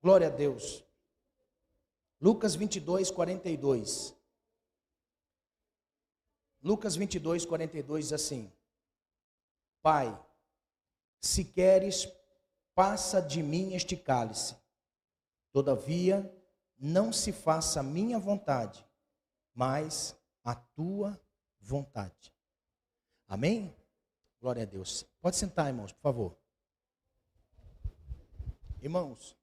Glória a Deus. Lucas 22, 42. Lucas 22, 42 diz assim: Pai, se queres, passa de mim este cálice. Todavia, não se faça a minha vontade, mas a tua vontade. Amém? Glória a Deus. Pode sentar, irmãos, por favor. Irmãos,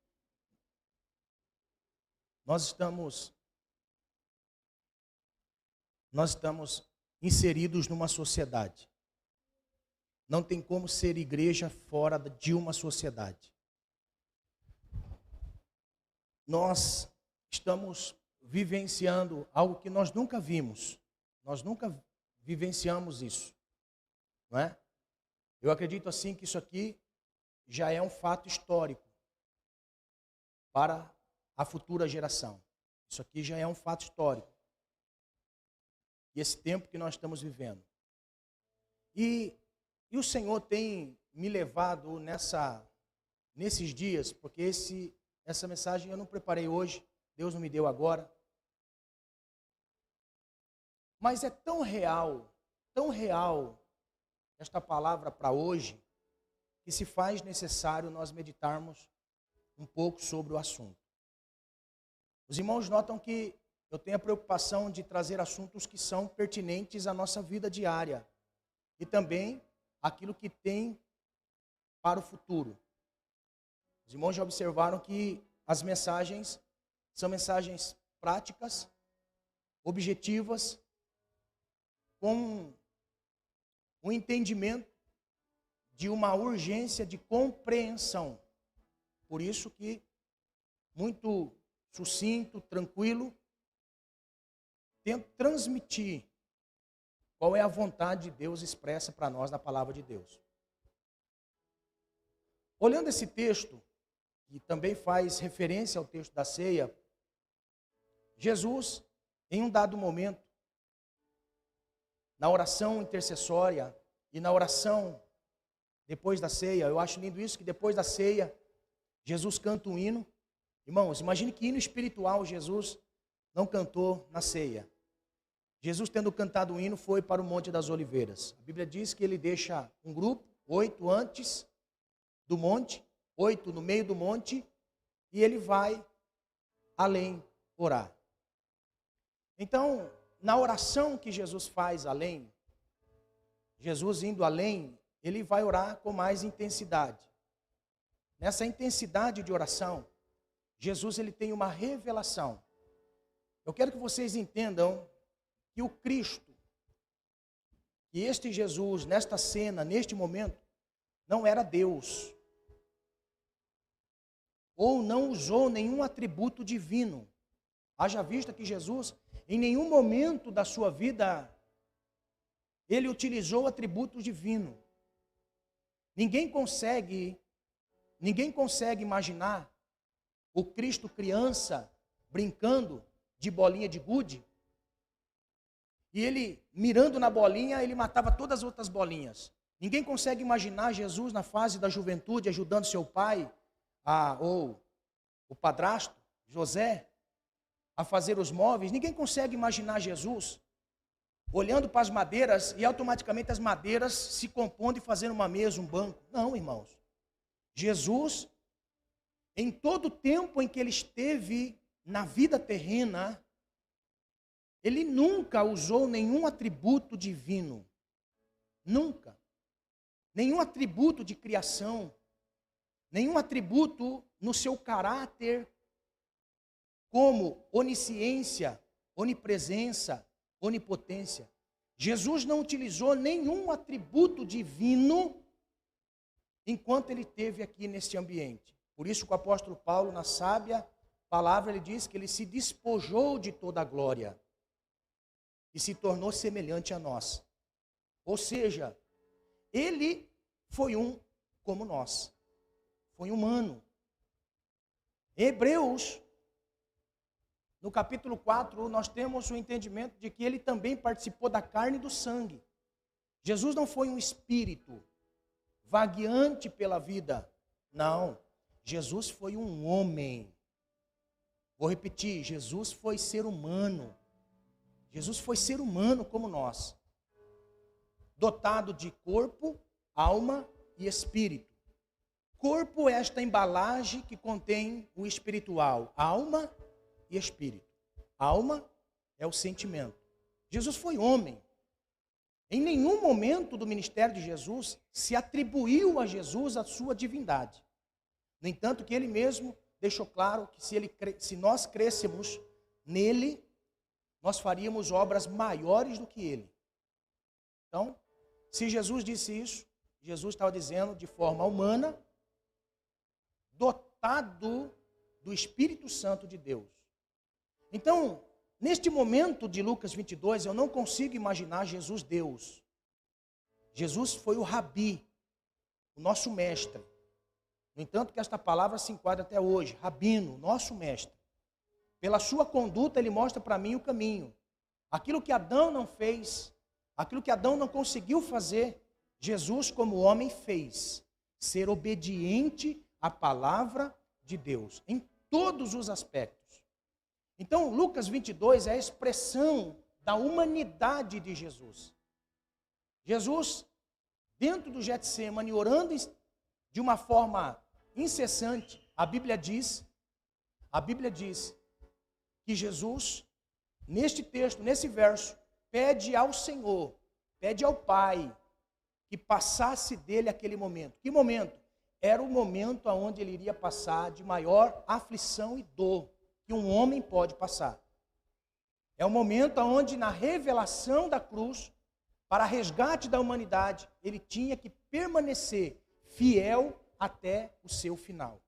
nós estamos inseridos numa sociedade. Não tem como ser igreja fora de uma sociedade. Nós estamos vivenciando algo que nós nunca vimos. Nós nunca vivenciamos isso, não é? Eu acredito assim que isso aqui já é um fato histórico para a futura geração. Isso aqui já é um fato histórico. E esse tempo que nós estamos vivendo. E o Senhor tem me levado nesses dias, porque essa mensagem eu não preparei hoje, Deus não me deu agora. Mas é tão real esta palavra para hoje, que se faz necessário nós meditarmos um pouco sobre o assunto. Os irmãos notam que eu tenho a preocupação de trazer assuntos que são pertinentes à nossa vida diária e também aquilo que tem para o futuro. Os irmãos já observaram que as mensagens são mensagens práticas, objetivas, com um entendimento de uma urgência de compreensão. Por isso que, muito sucinto, tranquilo, tento transmitir qual é a vontade de Deus expressa para nós na palavra de Deus. Olhando esse texto, que também faz referência ao texto da ceia, Jesus, em um dado momento, na oração intercessória e na oração depois da ceia, eu acho lindo isso, que depois da ceia, Jesus canta um hino. Irmãos, imagine que hino espiritual Jesus não cantou na ceia. Jesus, tendo cantado o hino, foi para o Monte das Oliveiras. A Bíblia diz que ele deixa um grupo, 8 antes do monte, 8 no meio do monte, e ele vai além orar. Então, na oração que Jesus faz além, Jesus indo além, ele vai orar com mais intensidade. Nessa intensidade de oração, Jesus ele tem uma revelação. Eu quero que vocês entendam que o Cristo, que este Jesus, nesta cena, neste momento, não era Deus. Ou não usou nenhum atributo divino. Haja vista que Jesus, em nenhum momento da sua vida, ele utilizou atributos divinos. Ninguém consegue imaginar o Cristo criança brincando de bolinha de gude. E ele, mirando na bolinha, ele matava todas as outras bolinhas. Ninguém consegue imaginar Jesus na fase da juventude, ajudando seu pai, ou o padrasto, José, a fazer os móveis. Ninguém consegue imaginar Jesus olhando para as madeiras e automaticamente as madeiras se compondo e fazendo uma mesa, um banco. Não, irmãos. Jesus, em todo o tempo em que ele esteve na vida terrena, ele nunca usou nenhum atributo divino. Nunca. Nenhum atributo de criação. Nenhum atributo no seu caráter, como onisciência, onipresença, onipotência. Jesus não utilizou nenhum atributo divino enquanto ele esteve aqui neste ambiente. Por isso que o apóstolo Paulo, na sábia palavra, ele diz que ele se despojou de toda a glória e se tornou semelhante a nós. Ou seja, ele foi um como nós. Foi humano. Em Hebreus, no capítulo 4, nós temos o entendimento de que ele também participou da carne e do sangue. Jesus não foi um espírito vagueante pela vida. Não. Jesus foi um homem. Vou repetir, Jesus foi ser humano. Jesus foi ser humano como nós. Dotado de corpo, alma e espírito. Corpo é esta embalagem que contém o espiritual, alma e espírito. Alma é o sentimento. Jesus foi homem. Em nenhum momento do ministério de Jesus se atribuiu a Jesus a sua divindade. No entanto, que ele mesmo deixou claro que se nós crescemos nele, nós faríamos obras maiores do que ele. Então, se Jesus disse isso, Jesus estava dizendo de forma humana, dotado do Espírito Santo de Deus. Então, neste momento de Lucas 22, eu não consigo imaginar Jesus Deus. Jesus foi o Rabi, o nosso mestre. No entanto, que esta palavra se enquadra até hoje, Rabino, nosso mestre. Pela sua conduta, ele mostra para mim o caminho. Aquilo que Adão não fez, aquilo que Adão não conseguiu fazer, Jesus, como homem, fez. Ser obediente à palavra de Deus, em todos os aspectos. Então, Lucas 22 é a expressão da humanidade de Jesus. Jesus, dentro do Getsemane, orando de uma forma incessante, a Bíblia diz que Jesus, neste texto, nesse verso, pede ao Senhor, pede ao Pai, que passasse dele aquele momento. Que momento? Era o momento onde ele iria passar de maior aflição e dor que um homem pode passar. É o momento onde, na revelação da cruz, para resgate da humanidade, ele tinha que permanecer fiel até o seu final.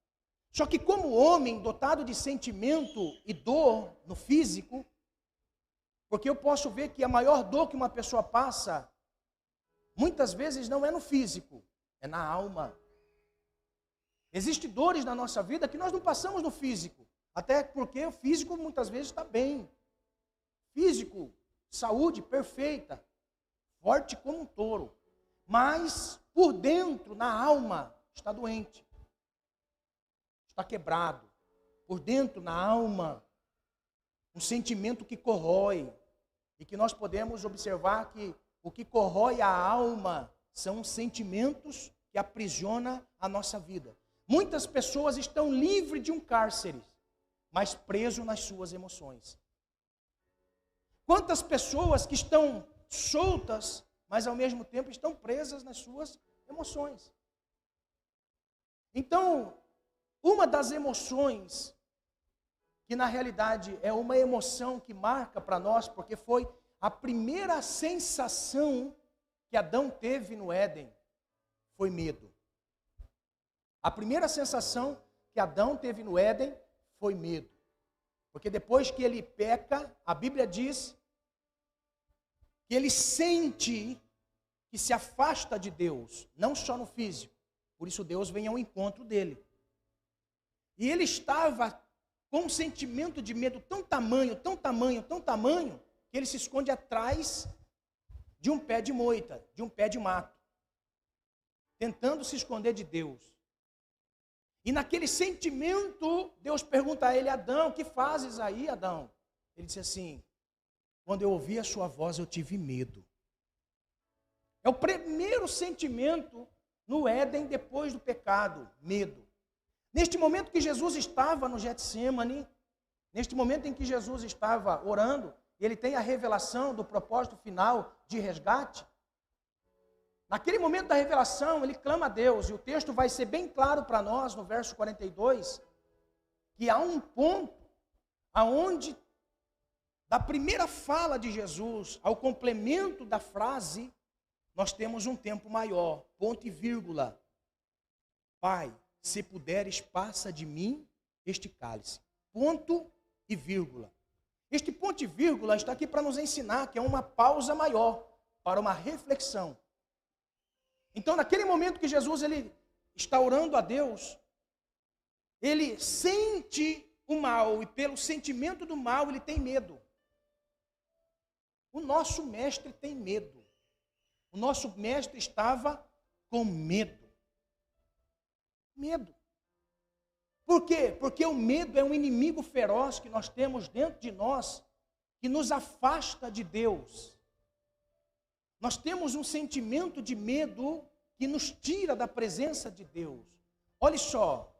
Só que como homem dotado de sentimento e dor no físico, porque eu posso ver que a maior dor que uma pessoa passa, muitas vezes não é no físico, é na alma. Existem dores na nossa vida que nós não passamos no físico, até porque o físico muitas vezes está bem. Físico, saúde perfeita, forte como um touro. Mas por dentro, na alma, está doente. Está quebrado. Por dentro, na alma, um sentimento que corrói. E que nós podemos observar que o que corrói a alma são os sentimentos que aprisionam a nossa vida. Muitas pessoas estão livres de um cárcere, mas presos nas suas emoções. Quantas pessoas que estão soltas, mas ao mesmo tempo estão presas nas suas emoções. Então, uma das emoções, que na realidade é uma emoção que marca para nós, porque foi a primeira sensação que Adão teve no Éden, foi medo. A primeira sensação que Adão teve no Éden foi medo. Porque depois que ele peca, a Bíblia diz que ele sente que se afasta de Deus, não só no físico. Por isso Deus vem ao encontro dele. E ele estava com um sentimento de medo tão tamanho, que ele se esconde atrás de um pé de moita, de um pé de mato, tentando se esconder de Deus. E naquele sentimento, Deus pergunta a ele: Adão, o que fazes aí, Adão? Ele disse assim: quando eu ouvi a sua voz, eu tive medo. É o primeiro sentimento no Éden depois do pecado, medo. Neste momento que Jesus estava no Getsemane, neste momento em que Jesus estava orando, ele tem a revelação do propósito final de resgate. Naquele momento da revelação, ele clama a Deus, e o texto vai ser bem claro para nós, no verso 42, que há um ponto aonde, da primeira fala de Jesus ao complemento da frase, nós temos um tempo maior, ponto e vírgula. Pai, se puderes, passa de mim este cálice. Ponto e vírgula. Este ponto e vírgula está aqui para nos ensinar que é uma pausa maior, para uma reflexão. Então, naquele momento que Jesus ele está orando a Deus, ele sente o mal, e pelo sentimento do mal ele tem medo. O nosso mestre tem medo. O nosso mestre estava com medo. Medo. Por quê? Porque o medo é um inimigo feroz que nós temos dentro de nós, que nos afasta de Deus. Nós temos um sentimento de medo que nos tira da presença de Deus. Olha só,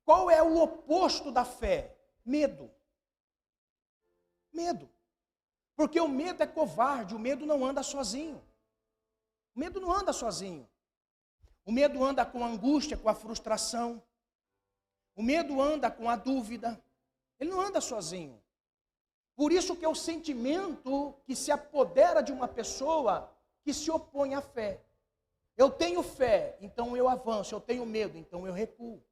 qual é o oposto da fé? Medo. Medo. Porque o medo é covarde, o medo não anda sozinho. O medo não anda sozinho. O medo anda com a angústia, com a frustração. O medo anda com a dúvida. Ele não anda sozinho. Por isso que é o sentimento que se apodera de uma pessoa que se opõe à fé. Eu tenho fé, então eu avanço. Eu tenho medo, então eu recuo.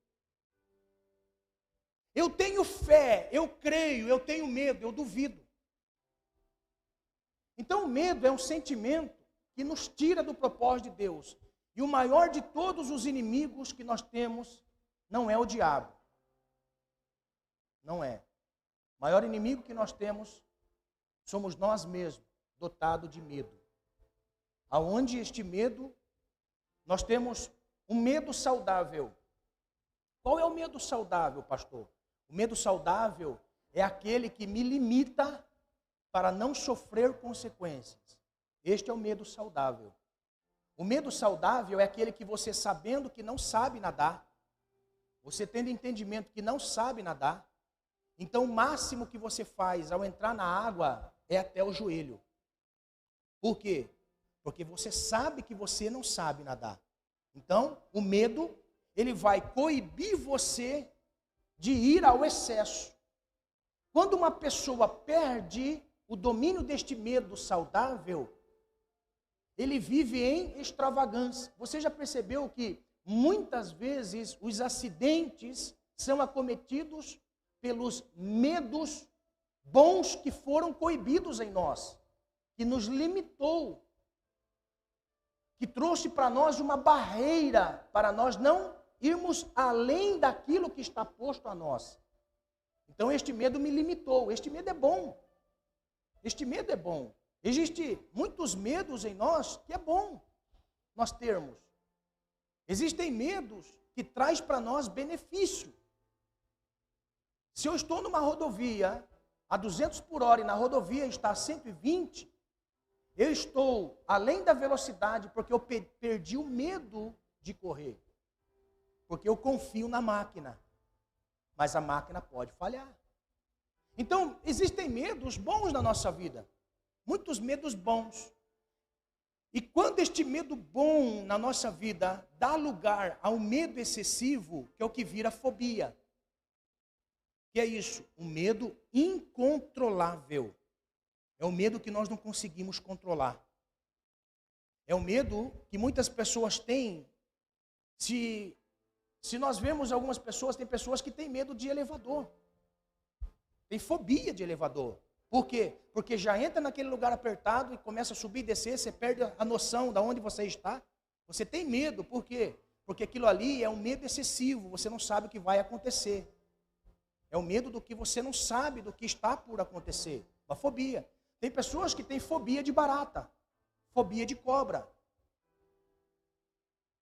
Eu tenho fé, eu creio. Eu tenho medo, eu duvido. Então o medo é um sentimento que nos tira do propósito de Deus. E o maior de todos os inimigos que nós temos não é o diabo. Não é. O maior inimigo que nós temos somos nós mesmos, dotados de medo. Aonde este medo, nós temos um medo saudável. Qual é o medo saudável, pastor? O medo saudável é aquele que me limita para não sofrer consequências. Este é o medo saudável. O medo saudável é aquele que você, sabendo que não sabe nadar, você tendo entendimento que não sabe nadar, então o máximo que você faz ao entrar na água é até o joelho. Por quê? Porque você sabe que você não sabe nadar. Então, o medo, ele vai coibir você de ir ao excesso. Quando uma pessoa perde o domínio deste medo saudável, ele vive em extravagância. Você já percebeu que muitas vezes os acidentes são acometidos pelos medos bons que foram coibidos em nós, que nos limitou, que trouxe para nós uma barreira para nós não irmos além daquilo que está posto a nós. Então este medo me limitou. Este medo é bom. Este medo é bom. Existem muitos medos em nós que é bom nós termos. Existem medos que traz para nós benefício. Se eu estou numa rodovia a 200 por hora e na rodovia está a 120, eu estou além da velocidade porque eu perdi o medo de correr. Porque eu confio na máquina. Mas a máquina pode falhar. Então, existem medos bons na nossa vida. Muitos medos bons. E quando este medo bom na nossa vida dá lugar ao medo excessivo, que é o que vira fobia. Que é isso? Um medo incontrolável. É o medo que nós não conseguimos controlar. É o medo que muitas pessoas têm. Se nós vemos algumas pessoas, tem pessoas que têm medo de elevador. Tem fobia de elevador. Por quê? Porque já entra naquele lugar apertado e começa a subir e descer, você perde a noção de onde você está. Você tem medo. Por quê? Porque aquilo ali é um medo excessivo, você não sabe o que vai acontecer. É o medo do que você não sabe do que está por acontecer. Uma fobia. Tem pessoas que têm fobia de barata, fobia de cobra.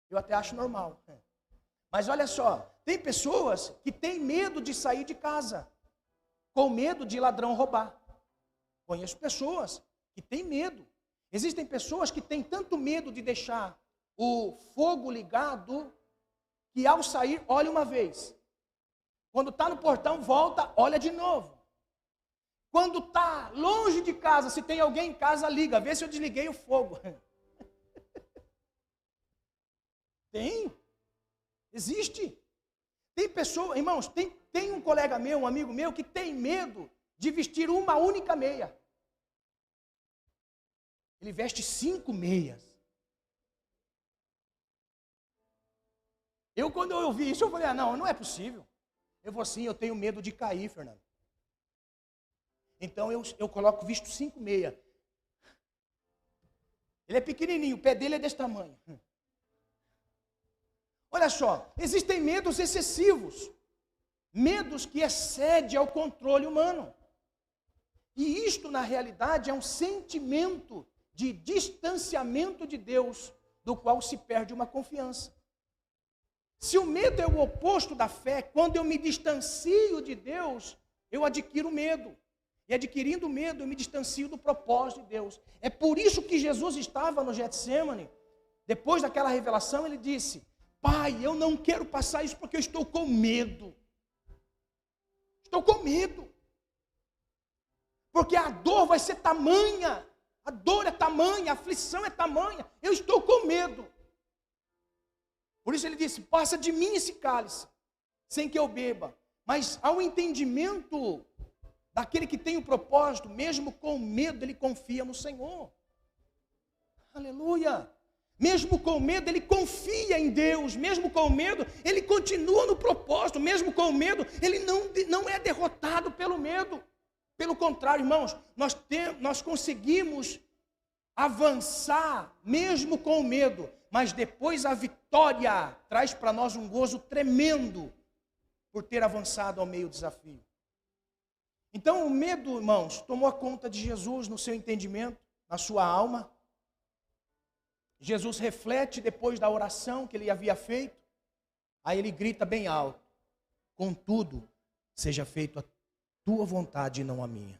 Eu até acho normal. Mas olha só, tem pessoas que têm medo de sair de casa, com medo de ladrão roubar. Conheço pessoas que têm medo. Existem pessoas que têm tanto medo de deixar o fogo ligado, que ao sair, olha uma vez. Quando está no portão, volta, olha de novo. Quando está longe de casa, se tem alguém em casa, liga, vê se eu desliguei o fogo. Tem. Existe. Tem pessoa, irmãos, tem um colega meu, um amigo meu, que tem medo de vestir uma única meia. Ele veste 5 meias. Quando eu ouvi isso, eu falei, não é possível. Eu vou assim, eu tenho medo de cair, Fernando. Então eu visto 5 meias. Ele é pequenininho, o pé dele é desse tamanho. Olha só, existem medos excessivos. Medos que excedem ao controle humano. E isto, na realidade, é um sentimento de distanciamento de Deus, do qual se perde uma confiança. Se o medo é o oposto da fé, quando eu me distancio de Deus, eu adquiro medo. E adquirindo medo, eu me distancio do propósito de Deus. É por isso que Jesus estava no Getsêmani. Depois daquela revelação, ele disse: Pai, eu não quero passar isso porque eu estou com medo. Estou com medo. Porque a dor vai ser tamanha. A dor é tamanha, a aflição é tamanha. Eu estou com medo. Por isso ele disse: passa de mim esse cálice, sem que eu beba. Mas ao entendimento daquele que tem o propósito, mesmo com medo, ele confia no Senhor. Aleluia. Mesmo com medo, ele confia em Deus. Mesmo com medo, ele continua no propósito. Mesmo com medo, ele não é derrotado pelo medo. Pelo contrário, irmãos, nós conseguimos avançar mesmo com medo. Mas depois a vitória traz para nós um gozo tremendo por ter avançado ao meio do desafio. Então o medo, irmãos, tomou conta de Jesus no seu entendimento, na sua alma. Jesus reflete depois da oração que ele havia feito. Aí ele grita bem alto: contudo, seja feito a tua vontade e não a minha.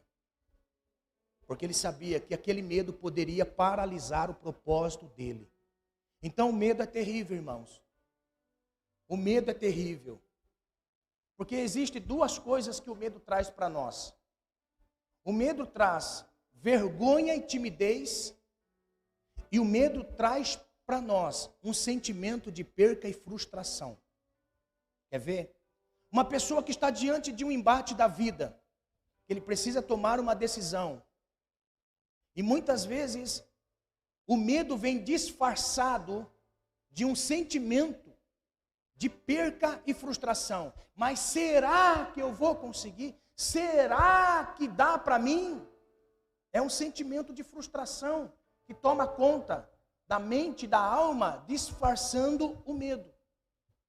Porque ele sabia que aquele medo poderia paralisar o propósito dele. Então o medo é terrível, irmãos. O medo é terrível. Porque existem duas coisas que o medo traz para nós. O medo traz vergonha e timidez. E o medo traz para nós um sentimento de perca e frustração. Quer ver? Uma pessoa que está diante de um embate da vida, ele precisa tomar uma decisão. E muitas vezes o medo vem disfarçado de um sentimento de perca e frustração. Mas será que eu vou conseguir? Será que dá para mim? É um sentimento de frustração que toma conta da mente e da alma, disfarçando o medo.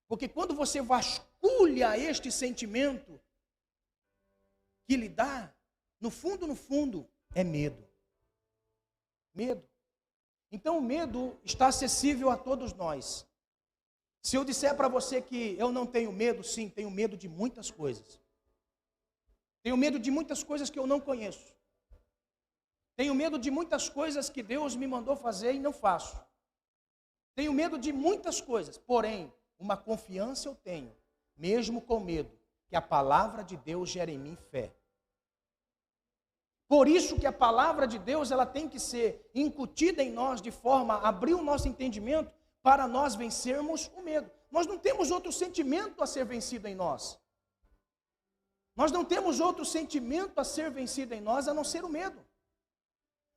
Porque quando você vasculha este sentimento que lhe dá, no fundo, é medo. Medo. Então o medo está acessível a todos nós. Se eu disser para você que eu não tenho medo, sim, tenho medo de muitas coisas. Tenho medo de muitas coisas que eu não conheço. Tenho medo de muitas coisas que Deus me mandou fazer e não faço. Tenho medo de muitas coisas, porém, uma confiança eu tenho, mesmo com medo, que a palavra de Deus gera em mim fé. Por isso que a palavra de Deus, ela tem que ser incutida em nós de forma a abrir o nosso entendimento para nós vencermos o medo. Nós não temos outro sentimento a ser vencido em nós. Nós não temos outro sentimento a ser vencido em nós a não ser o medo.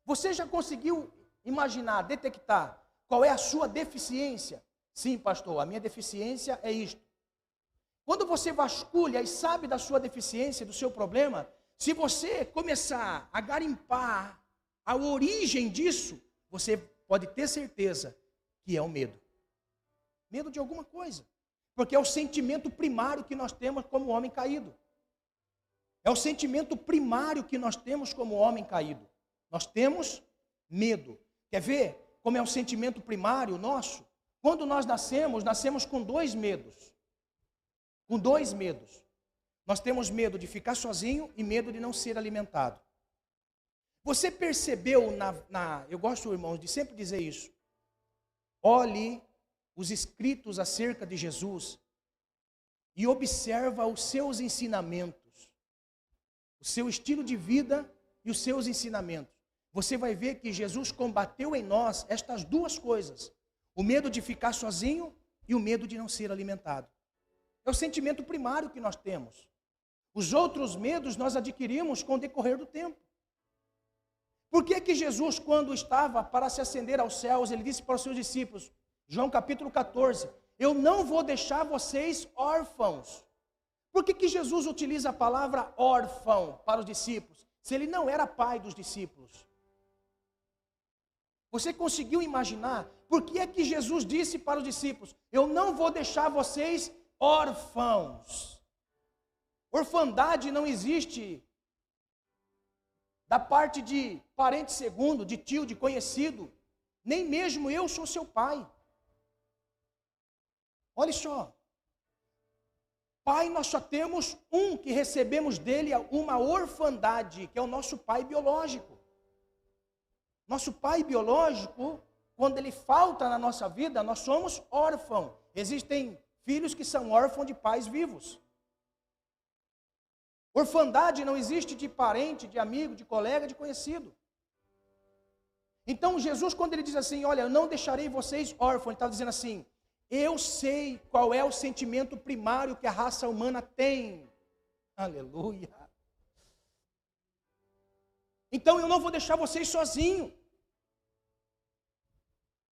Você já conseguiu imaginar, detectar qual é a sua deficiência? Sim, pastor, a minha deficiência é isto. Quando você vasculha e sabe da sua deficiência, do seu problema, se você começar a garimpar a origem disso, você pode ter certeza que é o medo. Medo de alguma coisa. Porque é o sentimento primário que nós temos como homem caído. É o sentimento primário que nós temos como homem caído. Nós temos medo. Quer ver como é o sentimento primário nosso? Quando nós nascemos com dois medos. Com dois medos. Nós temos medo de ficar sozinho e medo de não ser alimentado. Você percebeu, eu gosto, irmãos, de sempre dizer isso. Olhe os escritos acerca de Jesus e observa os seus ensinamentos, o seu estilo de vida e os seus ensinamentos. Você vai ver que Jesus combateu em nós estas duas coisas. O medo de ficar sozinho e o medo de não ser alimentado. É o sentimento primário que nós temos. Os outros medos nós adquirimos com o decorrer do tempo. Por que que Jesus, quando estava para se ascender aos céus, ele disse para os seus discípulos, João capítulo 14, eu não vou deixar vocês órfãos. Por que que Jesus utiliza a palavra órfão para os discípulos, se ele não era pai dos discípulos? Você conseguiu imaginar por que é que Jesus disse para os discípulos, eu não vou deixar vocês órfãos? Orfandade não existe da parte de parente segundo, de tio, de conhecido. Nem mesmo eu sou seu pai. Olha só, Pai, nós só temos um que recebemos dele, uma orfandade, que é o nosso pai biológico. Nosso pai biológico, quando ele falta na nossa vida, nós somos órfãos. Existem filhos que são órfãos de pais vivos. Orfandade não existe de parente, de amigo, de colega, de conhecido. Então Jesus, quando ele diz assim, olha, eu não deixarei vocês órfãos, ele está dizendo assim, eu sei qual é o sentimento primário que a raça humana tem. Aleluia. Então eu não vou deixar vocês sozinhos.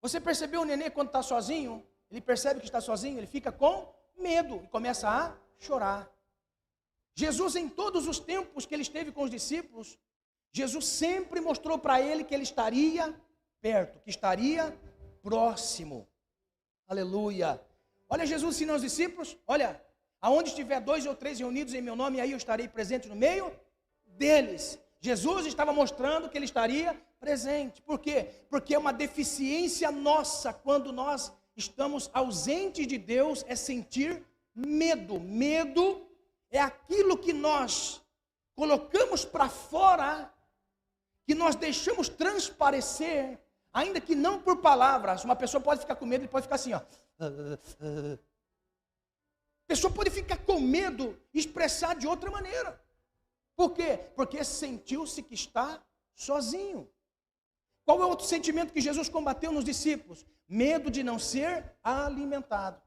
Você percebeu o nenê quando está sozinho? Ele percebe que está sozinho, ele fica com medo e começa a chorar. Jesus, em todos os tempos que ele esteve com os discípulos, Jesus sempre mostrou para ele que ele estaria perto, que estaria próximo. Aleluia. Olha Jesus ensinando aos discípulos, olha, aonde estiver 2 ou 3 reunidos em meu nome, aí eu estarei presente no meio deles. Jesus estava mostrando que ele estaria presente. Por quê? Porque é uma deficiência nossa quando nós estamos ausentes de Deus, é sentir medo. Medo é aquilo que nós colocamos para fora, que nós deixamos transparecer, ainda que não por palavras. Uma pessoa pode ficar com medo e pode ficar assim, ó. A pessoa pode ficar com medo e expressar de outra maneira. Por quê? Porque sentiu-se que está sozinho. Qual é o outro sentimento que Jesus combateu nos discípulos? Medo de não ser alimentado.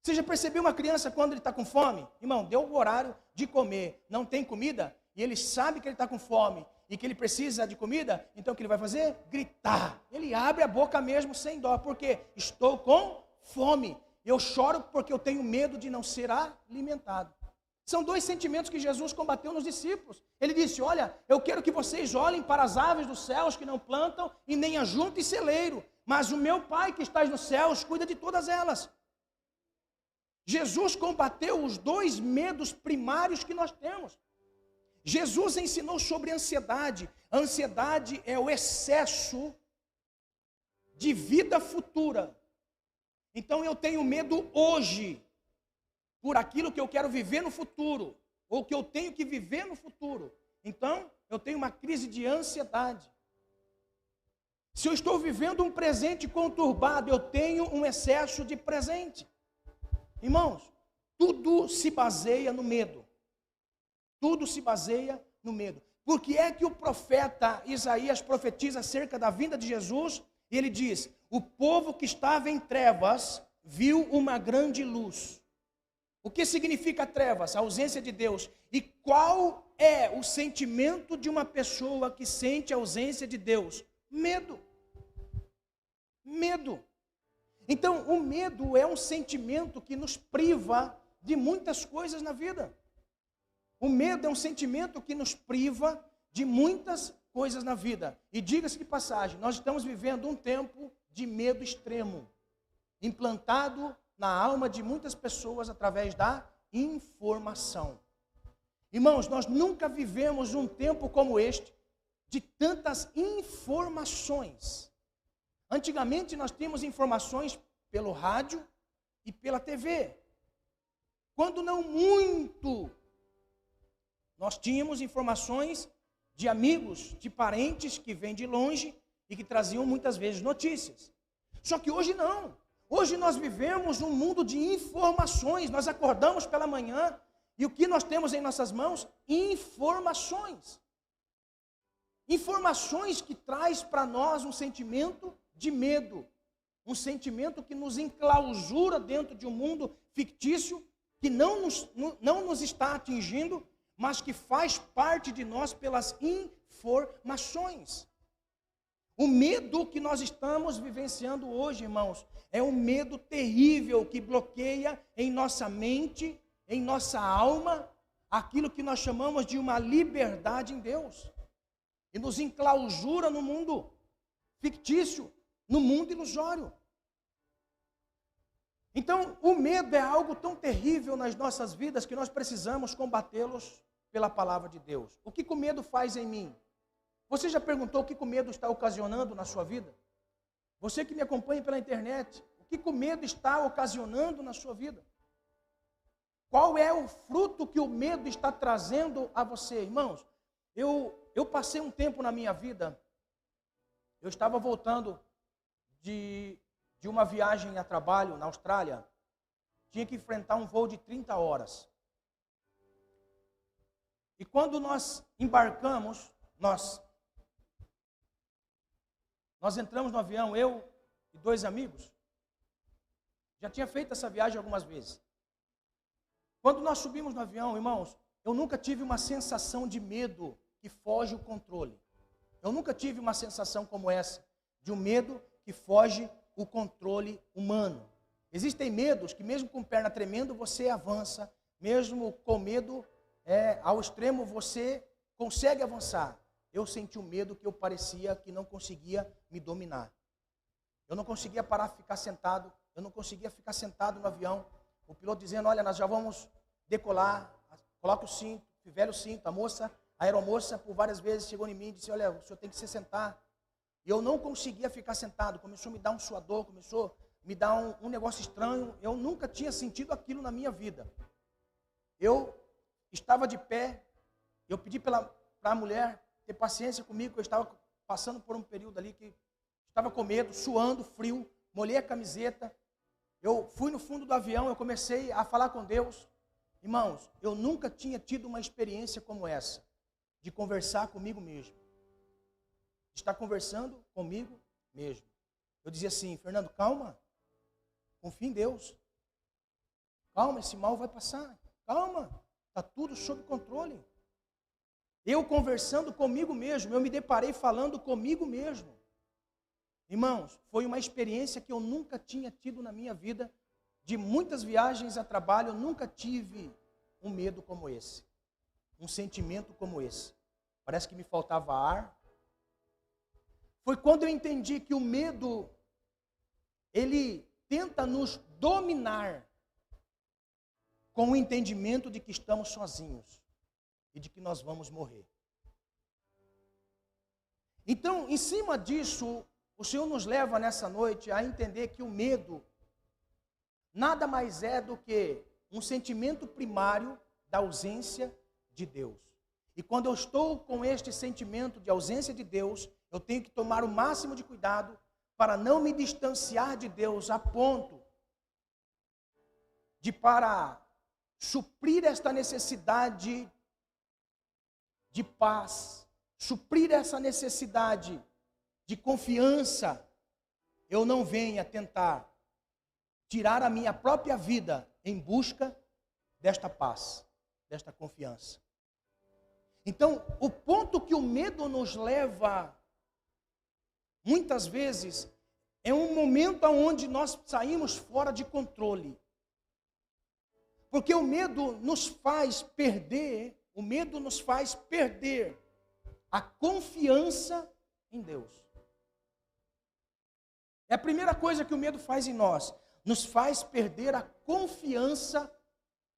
Você já percebeu uma criança quando ele está com fome? Irmão, deu o horário de comer, não tem comida, e ele sabe que ele está com fome, e que ele precisa de comida, então o que ele vai fazer? Gritar. Ele abre a boca mesmo sem dó, porque estou com fome. Eu choro porque eu tenho medo de não ser alimentado. São 2 sentimentos que Jesus combateu nos discípulos. Ele disse, olha, eu quero que vocês olhem para as aves dos céus que não plantam e nem ajuntam em celeiro, mas o meu Pai que está nos céus cuida de todas elas. Jesus combateu os 2 medos primários que nós temos. Jesus ensinou sobre ansiedade. A ansiedade é o excesso de vida futura. Então eu tenho medo hoje por aquilo que eu quero viver no futuro, ou que eu tenho que viver no futuro. Então eu tenho uma crise de ansiedade. Se eu estou vivendo um presente conturbado, eu tenho um excesso de presente. Irmãos, tudo se baseia no medo. Tudo se baseia no medo. Por que é que o profeta Isaías profetiza acerca da vinda de Jesus? E ele diz, o povo que estava em trevas viu uma grande luz. O que significa trevas? A ausência de Deus. E qual é o sentimento de uma pessoa que sente a ausência de Deus? Medo. Medo. Então, o medo é um sentimento que nos priva de muitas coisas na vida. O medo é um sentimento que nos priva de muitas coisas na vida. E diga-se de passagem, nós estamos vivendo um tempo de medo extremo, implantado na alma de muitas pessoas através da informação. Irmãos, nós nunca vivemos um tempo como este, de tantas informações. Antigamente nós tínhamos informações pelo rádio e pela TV. Quando não muito, nós tínhamos informações de amigos, de parentes que vêm de longe e que traziam muitas vezes notícias. Só que hoje não. Hoje nós vivemos um mundo de informações. Nós acordamos pela manhã e o que nós temos em nossas mãos? Informações. Informações que traz para nós um sentimento de medo. Um sentimento que nos enclausura dentro de um mundo fictício que não nos está atingindo, mas que faz parte de nós pelas informações. O medo que nós estamos vivenciando hoje, irmãos, é um medo terrível que bloqueia em nossa mente, em nossa alma, aquilo que nós chamamos de uma liberdade em Deus. E nos enclausura no mundo fictício, no mundo ilusório. Então, o medo é algo tão terrível nas nossas vidas que nós precisamos combatê-los pela palavra de Deus. O que o medo faz em mim? Você já perguntou o que o medo está ocasionando na sua vida? Você que me acompanha pela internet, o que o medo está ocasionando na sua vida? Qual é o fruto que o medo está trazendo a você, irmãos? Eu passei um tempo na minha vida, eu estava voltando de uma viagem a trabalho na Austrália, tinha que enfrentar um voo de 30 horas. E quando nós embarcamos, nós entramos no avião, eu e 2 amigos, já tinha feito essa viagem algumas vezes. Quando nós subimos no avião, irmãos, eu nunca tive uma sensação de medo que foge o controle. Eu nunca tive uma sensação como essa, de um medo que foge o controle humano. Existem medos que mesmo com perna tremendo você avança, mesmo com medo ao extremo você consegue avançar. Eu senti um medo que eu parecia que não conseguia me dominar. Eu não conseguia parar, ficar sentado, eu não conseguia ficar sentado no avião. O piloto dizendo, olha, nós já vamos decolar, coloca o cinto, fivela o cinto. A aeromoça, por várias vezes, chegou em mim e disse, olha, o senhor tem que se sentar. E eu não conseguia ficar sentado, começou a me dar um suador, começou a me dar um negócio estranho. Eu nunca tinha sentido aquilo na minha vida. Eu estava de pé, eu pedi para a mulher ter paciência comigo, eu estava passando por um período ali que estava com medo, suando, frio, molhei a camiseta. Eu fui no fundo do avião, eu comecei a falar com Deus. Irmãos, eu nunca tinha tido uma experiência como essa, de conversar comigo mesmo. De estar conversando comigo mesmo. Eu dizia assim, Fernando, calma, confia em Deus. Calma, esse mal vai passar. Calma, está tudo sob controle. Eu conversando comigo mesmo, eu me deparei falando comigo mesmo. Irmãos, foi uma experiência que eu nunca tinha tido na minha vida. De muitas viagens a trabalho, eu nunca tive um medo como esse. Um sentimento como esse. Parece que me faltava ar. Foi quando eu entendi que o medo, ele tenta nos dominar com o entendimento de que estamos sozinhos e de que nós vamos morrer. Então, em cima disso, o Senhor nos leva nessa noite a entender que o medo nada mais é do que um sentimento primário da ausência de Deus. E quando eu estou com este sentimento de ausência de Deus, eu tenho que tomar o máximo de cuidado para não me distanciar de Deus a ponto de, para suprir esta necessidade de paz, suprir essa necessidade de confiança, eu não venha tentar tirar a minha própria vida em busca desta paz, desta confiança. Então, o ponto que o medo nos leva, muitas vezes, é um momento onde nós saímos fora de controle. Porque o medo nos faz perder, a confiança em Deus. É a primeira coisa que o medo faz em nós, nos faz perder a confiança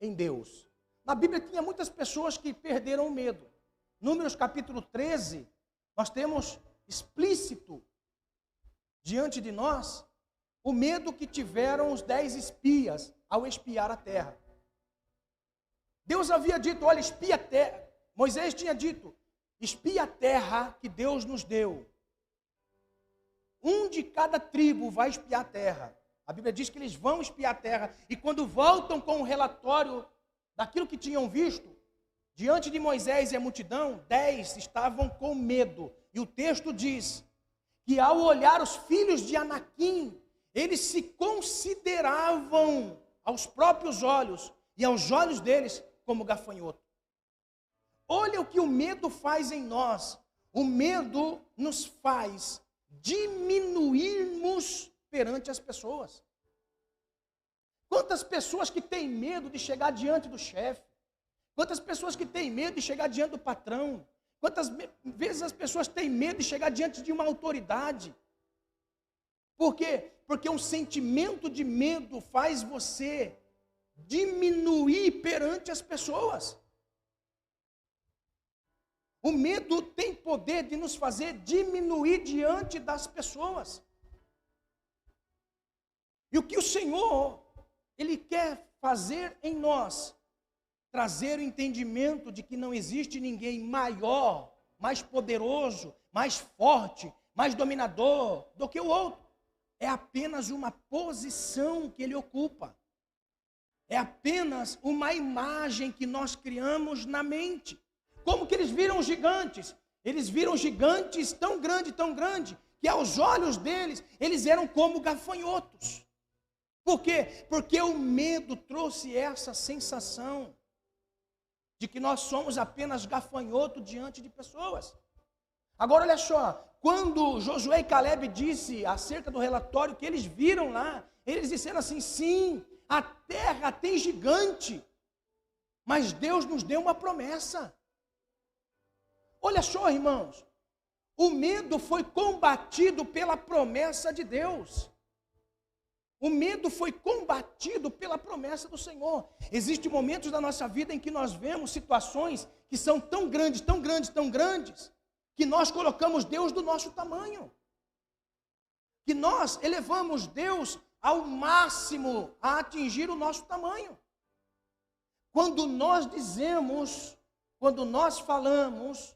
em Deus. Na Bíblia tinha muitas pessoas que perderam o medo. Números capítulo 13, nós temos explícito diante de nós o medo que tiveram os 10 espias ao espiar a terra. Deus havia dito, olha, espia a terra. Moisés tinha dito, espia a terra que Deus nos deu. Um de cada tribo vai espiar a terra. A Bíblia diz que eles vão espiar a terra. E quando voltam com o relatório daquilo que tinham visto, diante de Moisés e a multidão, 10 estavam com medo. E o texto diz que ao olhar os filhos de Anaquim, eles se consideravam aos próprios olhos e aos olhos deles como gafanhoto. Olha o que o medo faz em nós. O medo nos faz diminuirmos perante as pessoas. Quantas pessoas que têm medo de chegar diante do chefe? Quantas pessoas que têm medo de chegar diante do patrão? Quantas vezes as pessoas têm medo de chegar diante de uma autoridade? Por quê? Porque um sentimento de medo faz você diminuir perante as pessoas. O medo tem poder de nos fazer diminuir diante das pessoas. E o que o Senhor, Ele quer fazer em nós, trazer o entendimento de que não existe ninguém maior, mais poderoso, mais forte, mais dominador do que o outro. É apenas uma posição que ele ocupa. É apenas uma imagem que nós criamos na mente. Como que eles viram os gigantes? Eles viram gigantes tão grande, que aos olhos deles, eles eram como gafanhotos. Por quê? Porque o medo trouxe essa sensação de que nós somos apenas gafanhoto diante de pessoas. Agora olha só, quando Josué e Caleb disse acerca do relatório que eles viram lá, eles disseram assim, sim, a terra tem gigante, mas Deus nos deu uma promessa. Olha só, irmãos, o medo foi combatido pela promessa de Deus. O medo foi combatido pela promessa do Senhor. Existem momentos da nossa vida em que nós vemos situações que são tão grandes, que nós colocamos Deus do nosso tamanho. Que nós elevamos Deus ao máximo a atingir o nosso tamanho. Quando nós dizemos, quando nós falamos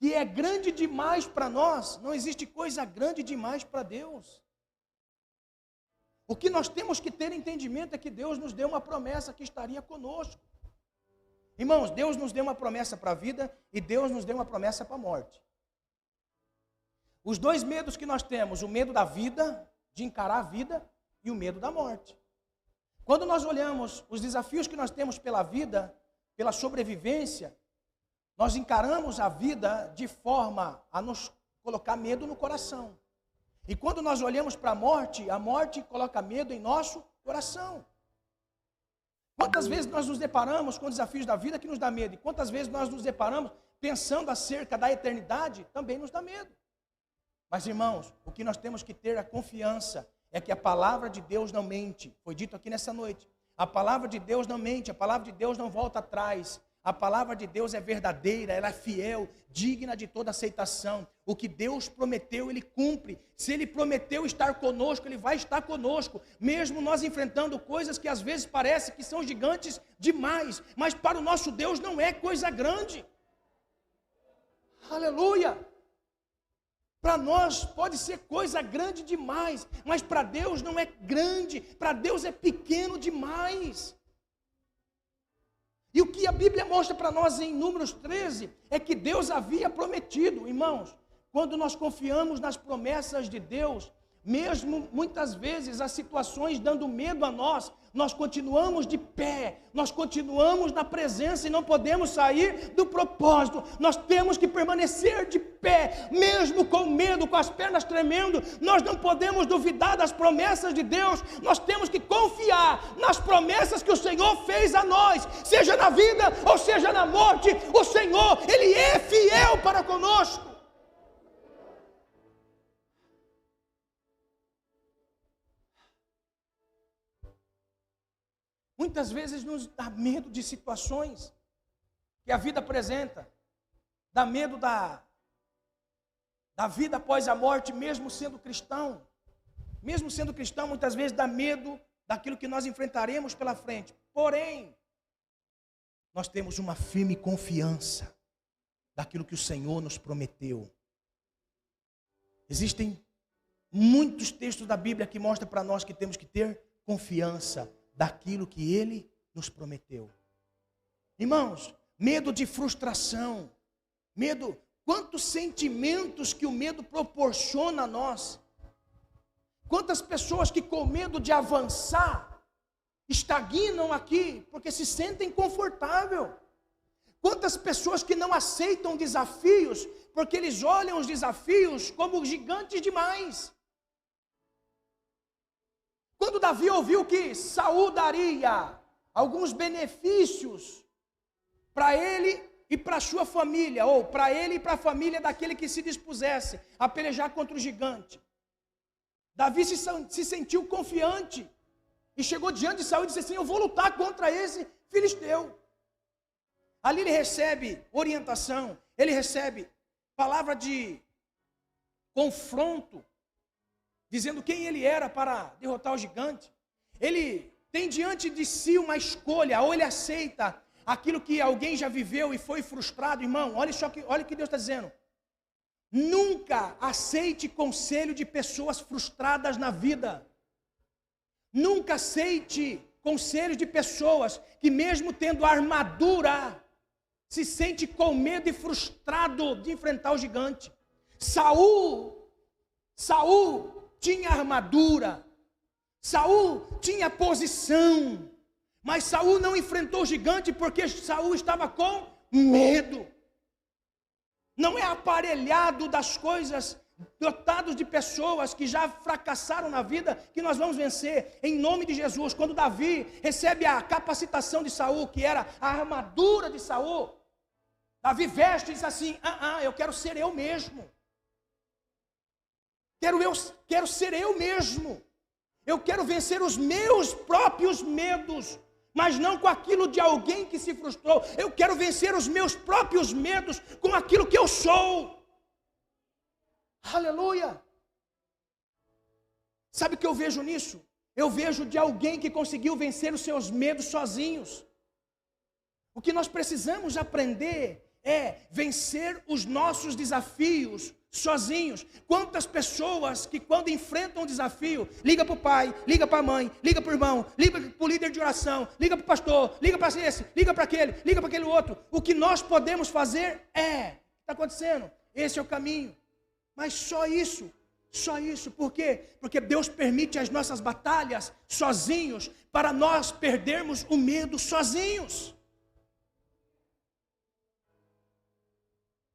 que é grande demais para nós, não existe coisa grande demais para Deus. O que nós temos que ter entendimento é que Deus nos deu uma promessa que estaria conosco. Irmãos, Deus nos deu uma promessa para a vida e Deus nos deu uma promessa para a morte. Os dois medos que nós temos, o medo da vida, de encarar a vida, e o medo da morte. Quando nós olhamos os desafios que nós temos pela vida, pela sobrevivência, nós encaramos a vida de forma a nos colocar medo no coração. E quando nós olhamos para a morte coloca medo em nosso coração. Quantas vezes nós nos deparamos com desafios da vida que nos dá medo? E quantas vezes nós nos deparamos pensando acerca da eternidade, também nos dá medo. Mas irmãos, o que nós temos que ter a confiança é que a palavra de Deus não mente. Foi dito aqui nessa noite. A palavra de Deus não mente, a palavra de Deus não volta atrás. A palavra de Deus é verdadeira, ela é fiel, digna de toda aceitação. O que Deus prometeu, Ele cumpre. Se Ele prometeu estar conosco, Ele vai estar conosco. Mesmo nós enfrentando coisas que às vezes parece que são gigantes demais. Mas para o nosso Deus não é coisa grande. Aleluia! Para nós pode ser coisa grande demais. Mas para Deus não é grande. Para Deus é pequeno demais. E o que a Bíblia mostra para nós em Números 13 é que Deus havia prometido, irmãos, quando nós confiamos nas promessas de Deus, mesmo muitas vezes as situações dando medo a nós continuamos de pé, nós continuamos na presença e não podemos sair do propósito. Nós temos que permanecer de pé, mesmo com medo, com as pernas tremendo. Nós não podemos duvidar das promessas de Deus. Nós temos que confiar nas promessas que o Senhor fez a nós, seja na vida ou seja na morte. O Senhor, Ele é fiel para conosco. Muitas vezes nos dá medo de situações que a vida apresenta, dá medo da vida após a morte, mesmo sendo cristão. Mesmo sendo cristão, muitas vezes dá medo daquilo que nós enfrentaremos pela frente. Porém, nós temos uma firme confiança daquilo que o Senhor nos prometeu. Existem muitos textos da Bíblia que mostram para nós que temos que ter confiança daquilo que Ele nos prometeu. Irmãos, medo de frustração, medo, quantos sentimentos que o medo proporciona a nós. Quantas pessoas que com medo de avançar, estagnam aqui, porque se sentem confortáveis. Quantas pessoas que não aceitam desafios, porque eles olham os desafios como gigantes demais. Quando Davi ouviu que Saul daria alguns benefícios para ele e para sua família, ou para ele e para a família daquele que se dispusesse a pelejar contra o gigante, Davi se sentiu confiante e chegou diante de Saul e disse assim: eu vou lutar contra esse filisteu. Ali ele recebe orientação, ele recebe palavra de confronto, dizendo quem ele era para derrotar o gigante. Ele tem diante de si uma escolha, ou ele aceita aquilo que alguém já viveu e foi frustrado, irmão, olha o que Deus está dizendo. Nunca aceite conselho de pessoas frustradas na vida. Nunca aceite conselhos de pessoas que mesmo tendo armadura, se sente com medo e frustrado de enfrentar o gigante. Saul tinha armadura, Saul tinha posição, mas Saul não enfrentou o gigante porque Saul estava com medo. Não é aparelhado das coisas, dotados de pessoas que já fracassaram na vida, que nós vamos vencer, em nome de Jesus. Quando Davi recebe a capacitação de Saul, que era a armadura de Saul, Davi veste e diz assim, eu quero ser eu mesmo. Quero ser eu mesmo. Eu quero vencer os meus próprios medos, mas não com aquilo de alguém que se frustrou. Eu quero vencer os meus próprios medos com aquilo que eu sou. Aleluia! Sabe o que eu vejo nisso? Eu vejo de alguém que conseguiu vencer os seus medos sozinhos. O que nós precisamos aprender é vencer os nossos desafios sozinhos. Quantas pessoas que quando enfrentam um desafio, liga para o pai, liga para a mãe, liga para o irmão, liga para o líder de oração, liga para o pastor, liga para esse, liga para aquele outro. O que nós podemos fazer está acontecendo, esse é o caminho. Mas só isso, por quê? Porque Deus permite as nossas batalhas sozinhos, para nós perdermos o medo sozinhos.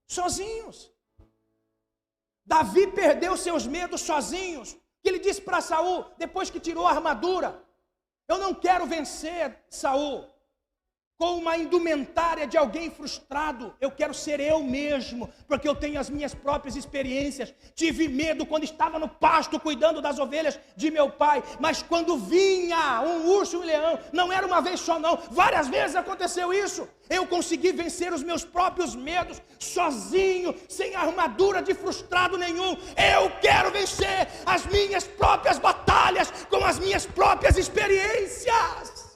Sozinhos. Davi perdeu seus medos sozinhos. Ele disse para Saul, depois que tirou a armadura, eu não quero vencer Saul com uma indumentária de alguém frustrado. Eu quero ser eu mesmo, porque eu tenho as minhas próprias experiências. Tive medo quando estava no pasto cuidando das ovelhas de meu pai, mas quando vinha um urso e um leão, não era uma vez só não, várias vezes aconteceu isso. Eu consegui vencer os meus próprios medos sozinho, sem armadura de frustrado nenhum. Eu quero vencer as minhas próprias batalhas com as minhas próprias experiências.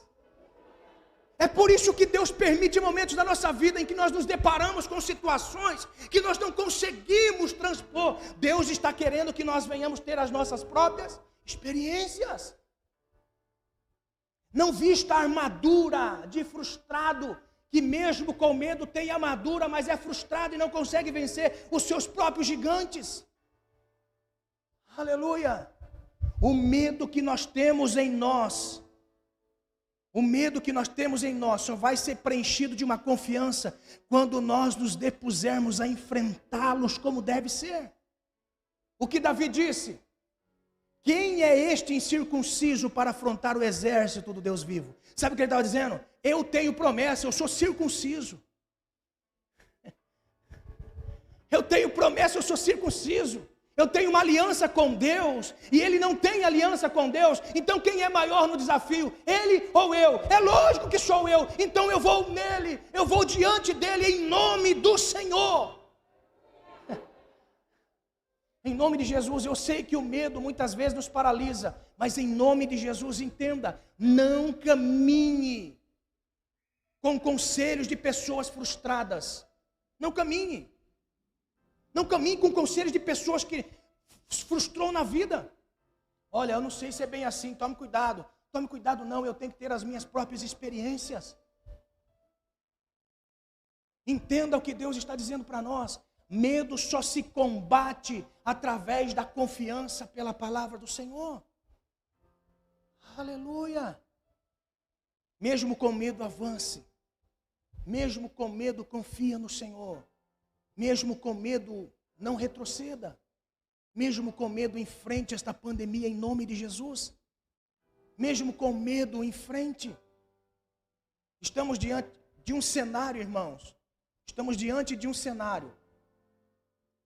É por isso que Deus permite momentos da nossa vida em que nós nos deparamos com situações que nós não conseguimos transpor. Deus está querendo que nós venhamos ter as nossas próprias experiências. Não vista a armadura de frustrado, que mesmo com medo tem armadura, mas é frustrado e não consegue vencer os seus próprios gigantes. Aleluia! O medo que nós temos em nós, só vai ser preenchido de uma confiança quando nós nos depusermos a enfrentá-los como deve ser. O que Davi disse? Quem é este incircunciso para afrontar o exército do Deus vivo? Sabe o que ele estava dizendo? Eu tenho promessa, eu sou circunciso. Eu tenho promessa, eu sou circunciso. Eu tenho uma aliança com Deus, e ele não tem aliança com Deus. Então quem é maior no desafio? Ele ou eu? É lógico que sou eu. Então eu vou nele, eu vou diante dele em nome do Senhor. Em nome de Jesus. Eu sei que o medo muitas vezes nos paralisa, mas em nome de Jesus, entenda, não caminhe com conselhos de pessoas frustradas. Não caminhe. Não caminhe com conselhos de pessoas que frustrou na vida. Olha, eu não sei se é bem assim, tome cuidado. Tome cuidado não, eu tenho que ter as minhas próprias experiências. Entenda o que Deus está dizendo para nós. Medo só se combate através da confiança pela palavra do Senhor. Aleluia. Mesmo com medo, avance. Mesmo com medo, confia no Senhor. Mesmo com medo, não retroceda. Mesmo com medo, enfrente esta pandemia em nome de Jesus. Mesmo com medo, enfrente. Estamos diante de um cenário, irmãos. Estamos diante de um cenário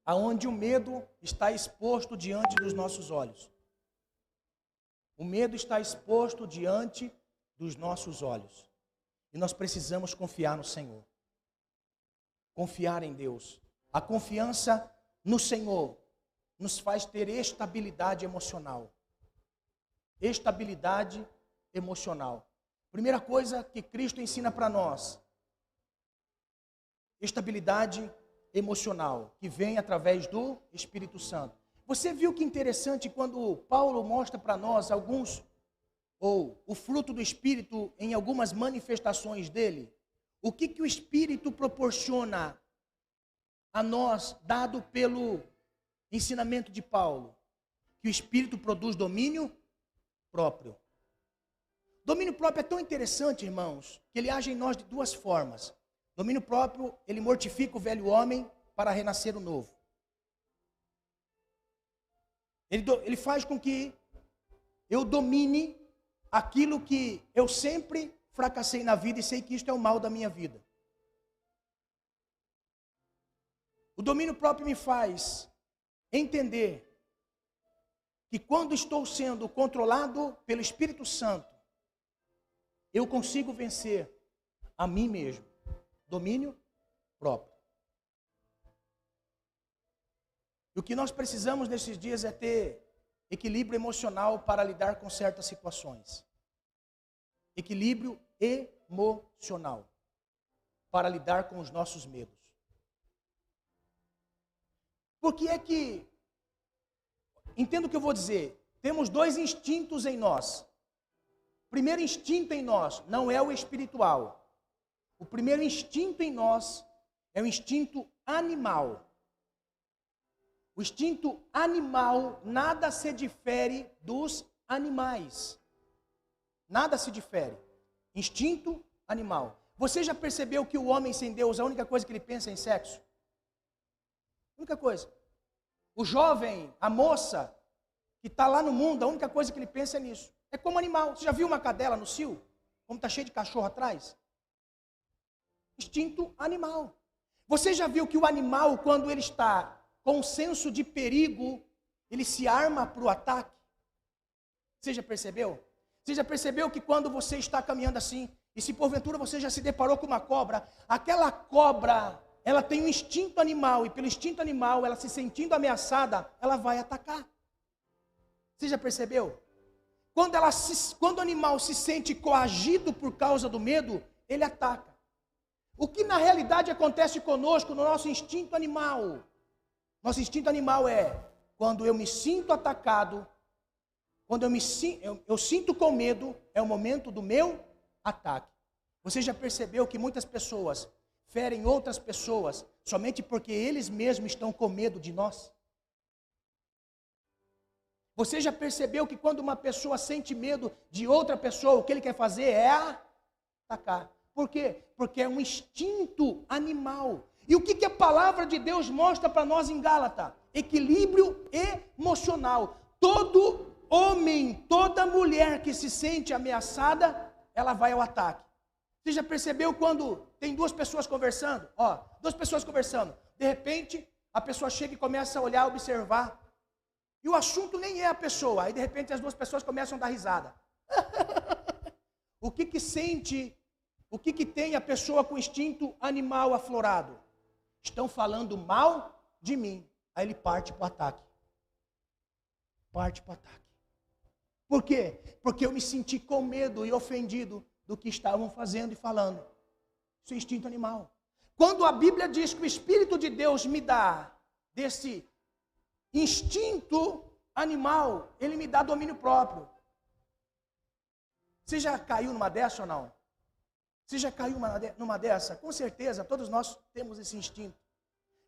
aonde o medo está exposto diante dos nossos olhos. O medo está exposto diante dos nossos olhos. E nós precisamos confiar no Senhor. Confiar em Deus. A confiança no Senhor nos faz ter estabilidade emocional. Estabilidade emocional. Primeira coisa que Cristo ensina para nós: estabilidade emocional, que vem através do Espírito Santo. Você viu que interessante quando Paulo mostra para nós ou o fruto do Espírito em algumas manifestações dele? O que o Espírito proporciona a nós, dado pelo ensinamento de Paulo? Que o Espírito produz domínio próprio. Domínio próprio é tão interessante, irmãos, que ele age em nós de duas formas. Domínio próprio, ele mortifica o velho homem para renascer o novo. Ele faz com que eu domine aquilo que eu sempre fracassei na vida e sei que isto é o mal da minha vida. O domínio próprio me faz entender que quando estou sendo controlado pelo Espírito Santo, eu consigo vencer a mim mesmo. Domínio próprio. E o que nós precisamos nesses dias é ter equilíbrio emocional para lidar com certas situações. Equilíbrio emocional para lidar com os nossos medos. Por que é que, entendo o que eu vou dizer, temos dois instintos em nós. O primeiro instinto em nós não é o espiritual. O primeiro instinto em nós é o instinto animal. O instinto animal nada se difere dos animais. Nada se difere. Instinto animal. Você já percebeu que o homem sem Deus, a única coisa que ele pensa é em sexo? A única coisa. O jovem, a moça, que está lá no mundo, a única coisa que ele pensa é nisso. É como animal. Você já viu uma cadela no cio? Como está cheio de cachorro atrás? Instinto animal. Você já viu que o animal, quando ele está com um senso de perigo, ele se arma para o ataque? Você já percebeu? Você já percebeu que quando você está caminhando assim, e se porventura você já se deparou com uma cobra, aquela cobra, ela tem um instinto animal, e pelo instinto animal, ela se sentindo ameaçada, ela vai atacar. Você já percebeu? Quando o animal se sente coagido por causa do medo, ele ataca. O que na realidade acontece conosco no nosso instinto animal? Nosso instinto animal é, quando eu me sinto atacado, quando eu sinto com medo, é o momento do meu ataque. Você já percebeu que muitas pessoas ferem outras pessoas somente porque eles mesmos estão com medo de nós? Você já percebeu que quando uma pessoa sente medo de outra pessoa, o que ele quer fazer é atacar? Por quê? Porque é um instinto animal. E o que a palavra de Deus mostra para nós em Gálatas? Equilíbrio emocional. Todo homem, toda mulher que se sente ameaçada, ela vai ao ataque. Você já percebeu quando tem duas pessoas conversando? Duas pessoas conversando. De repente, a pessoa chega e começa a olhar, observar. E o assunto nem é a pessoa. Aí, de repente, as duas pessoas começam a dar risada. O que sente, o que tem a pessoa com instinto animal aflorado? Estão falando mal de mim. Aí ele parte para o ataque. Parte para o ataque. Por quê? Porque eu me senti com medo e ofendido do que estavam fazendo e falando. Isso é instinto animal. Quando a Bíblia diz que o Espírito de Deus me dá desse instinto animal, ele me dá domínio próprio. Você já caiu numa dessa ou não? Você já caiu numa dessa? Com certeza, todos nós temos esse instinto.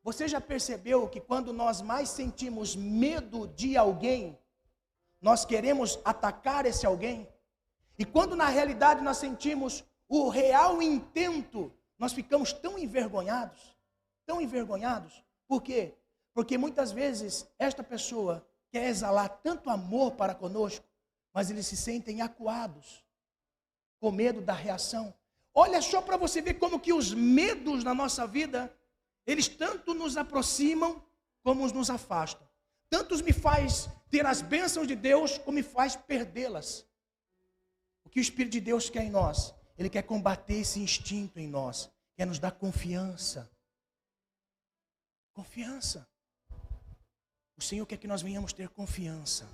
Você já percebeu que quando nós mais sentimos medo de alguém, nós queremos atacar esse alguém? E quando na realidade nós sentimos o real intento, nós ficamos tão envergonhados. Tão envergonhados. Por quê? Porque muitas vezes esta pessoa quer exalar tanto amor para conosco, mas eles se sentem acuados, com medo da reação. Olha só para você ver como que os medos na nossa vida, eles tanto nos aproximam como nos afastam. Tantos me faz ter as bênçãos de Deus, como me faz perdê-las. O que o Espírito de Deus quer em nós? Ele quer combater esse instinto em nós, quer nos dar confiança. Confiança. O Senhor quer que nós venhamos ter confiança.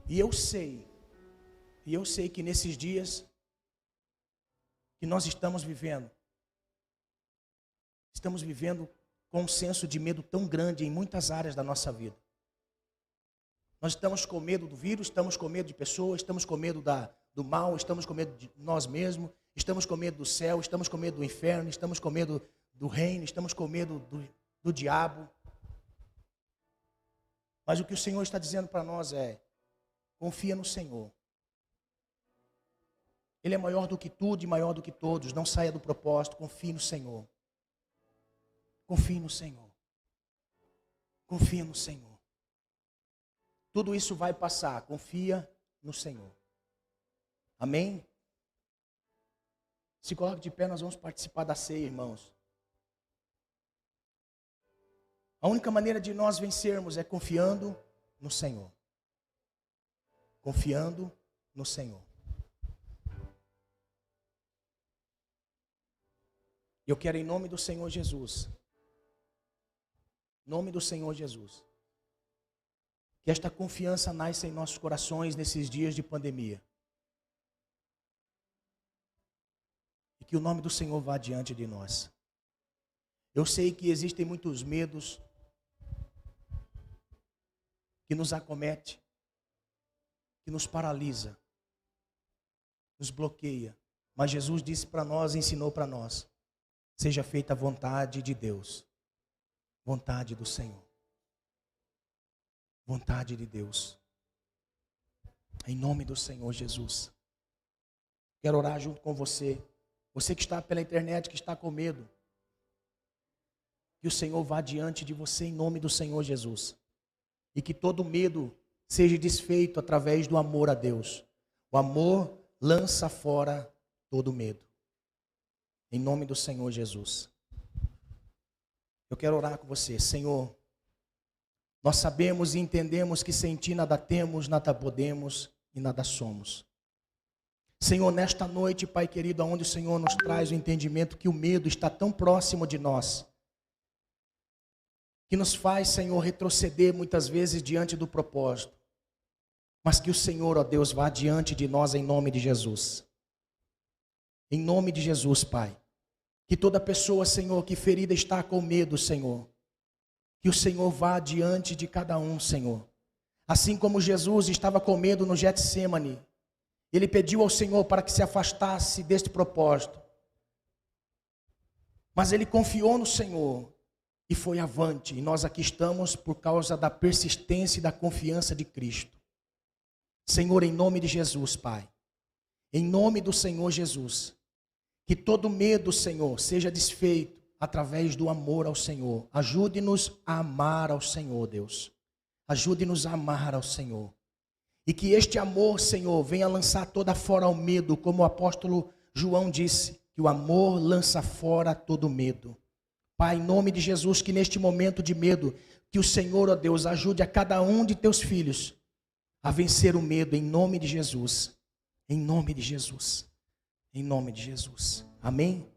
E eu sei E eu sei que nesses dias que nós estamos vivendo com um senso de medo tão grande em muitas áreas da nossa vida. Nós estamos com medo do vírus, estamos com medo de pessoas, estamos com medo do mal, estamos com medo de nós mesmos, estamos com medo do céu, estamos com medo do inferno, estamos com medo do reino, estamos com medo do diabo. Mas o que o Senhor está dizendo para nós é: confia no Senhor. Ele é maior do que tudo e maior do que todos. Não saia do propósito, confie no Senhor. Confie no Senhor. Confia no Senhor. Tudo isso vai passar, confia no Senhor. Amém? Se coloque de pé, nós vamos participar da ceia, irmãos. A única maneira de nós vencermos é confiando no Senhor. Confiando no Senhor. Eu quero, em nome do Senhor Jesus, em nome do Senhor Jesus, que esta confiança nasça em nossos corações nesses dias de pandemia. E que o nome do Senhor vá diante de nós. Eu sei que existem muitos medos que nos acomete, que nos paralisa, nos bloqueia. Mas Jesus disse para nós, ensinou para nós: seja feita a vontade de Deus, vontade do Senhor, vontade de Deus, em nome do Senhor Jesus. Quero orar junto com você, você que está pela internet, que está com medo, que o Senhor vá diante de você em nome do Senhor Jesus, e que todo medo seja desfeito através do amor a Deus. O amor lança fora todo medo. Em nome do Senhor Jesus. Eu quero orar com você. Senhor, nós sabemos e entendemos que sem Ti nada temos, nada podemos e nada somos. Senhor, nesta noite, Pai querido, onde o Senhor nos traz o entendimento que o medo está tão próximo de nós, que nos faz, Senhor, retroceder muitas vezes diante do propósito, mas que o Senhor, ó Deus, vá diante de nós em nome de Jesus. Em nome de Jesus, Pai. Que toda pessoa, Senhor, que ferida está com medo, Senhor, que o Senhor vá diante de cada um, Senhor. Assim como Jesus estava com medo no Getsêmani, ele pediu ao Senhor para que se afastasse deste propósito. Mas ele confiou no Senhor e foi avante. E nós aqui estamos por causa da persistência e da confiança de Cristo. Senhor, em nome de Jesus, Pai, em nome do Senhor Jesus, que todo medo, Senhor, seja desfeito através do amor ao Senhor. Ajude-nos a amar ao Senhor, Deus. Ajude-nos a amar ao Senhor. E que este amor, Senhor, venha lançar toda fora o medo, como o apóstolo João disse, que o amor lança fora todo medo. Pai, em nome de Jesus, que neste momento de medo, que o Senhor, ó Deus, ajude a cada um de teus filhos a vencer o medo, em nome de Jesus. Em nome de Jesus. Em nome de Jesus. Amém?